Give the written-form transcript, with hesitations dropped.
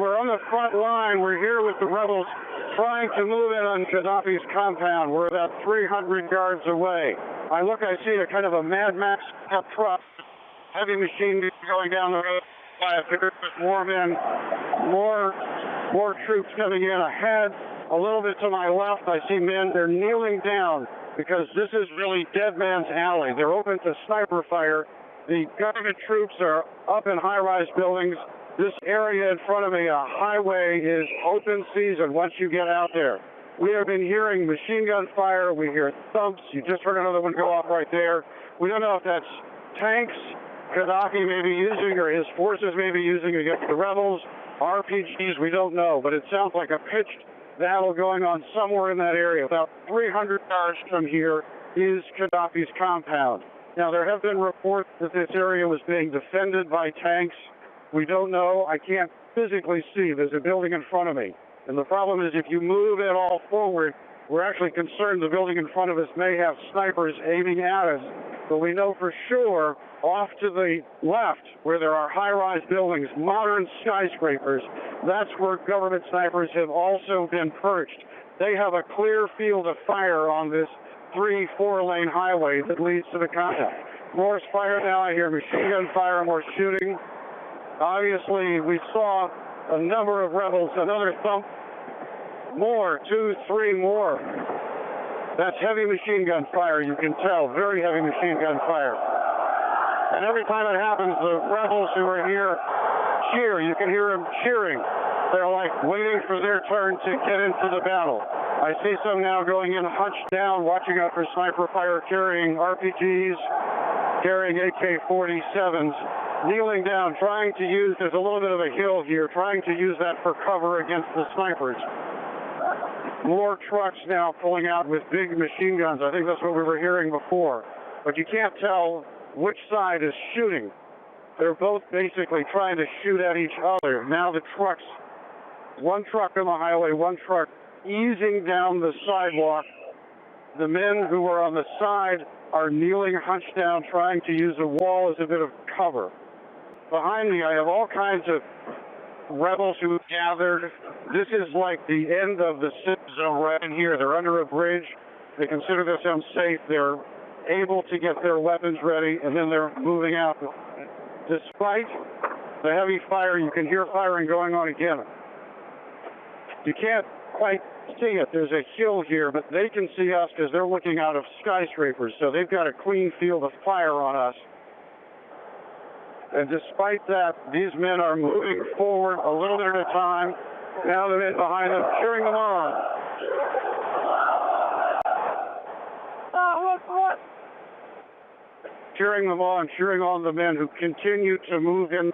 We're on the front line. We're here with the rebels trying to move in on Qaddafi's compound. We're about 300 yards away. I see a kind of a Mad Max truck, heavy machine gun going down the road. I figured with more men, more troops coming in ahead. A little bit to my left, I see men. They're kneeling down because this is really dead man's alley. They're open to sniper fire. The government troops are up in high-rise buildings. This area in front of me, a highway, is open season once you get out there. We have been hearing machine gun fire. We hear thumps. You just heard another one go off right there. We don't know if that's tanks Qaddafi may be using or his forces may be using against the rebels, RPGs, we don't know. But it sounds like a pitched battle going on somewhere in that area. About 300 yards from here is Qaddafi's compound. Now, there have been reports that this area was being defended by tanks. We don't know. I can't physically see. There's a building in front of me. And the problem is if you move at all forward, we're actually concerned the building in front of us may have snipers aiming at us. But we know for sure off to the left where there are high-rise buildings, modern skyscrapers, that's where government snipers have also been perched. They have a clear field of fire on this 3-4 lane highway that leads to the compound. More fire now. I hear machine gun fire, more shooting. Obviously, we saw a number of rebels, another thump, more, 2, 3 more. That's heavy machine gun fire, you can tell, very heavy machine gun fire. And every time it happens, the rebels who are here cheer. You can hear them cheering. They're like waiting for their turn to get into the battle. I see some now going in hunched down, watching out for sniper fire, carrying RPGs, carrying AK-47s. Kneeling down, trying to use, there's a little bit of a hill here, trying to use that for cover against the snipers. More trucks now pulling out with big machine guns. I think that's what we were hearing before. But you can't tell which side is shooting. They're both basically trying to shoot at each other. Now the trucks, one truck on the highway, one truck easing down the sidewalk. The men who are on the side are kneeling, hunched down, trying to use a wall as a bit of cover. Behind me, I have all kinds of rebels who have gathered. This is like the end of the safe zone right in here. They're under a bridge. They consider themselves safe. They're able to get their weapons ready, and then they're moving out. Despite the heavy fire, you can hear firing going on again. You can't quite see it. There's a hill here, but they can see us because they're looking out of skyscrapers, so they've got a clean field of fire on us. And despite that, these men are moving forward a little bit at a time. Now the men behind them cheering them on. Cheering them on, cheering on the men who continue to move in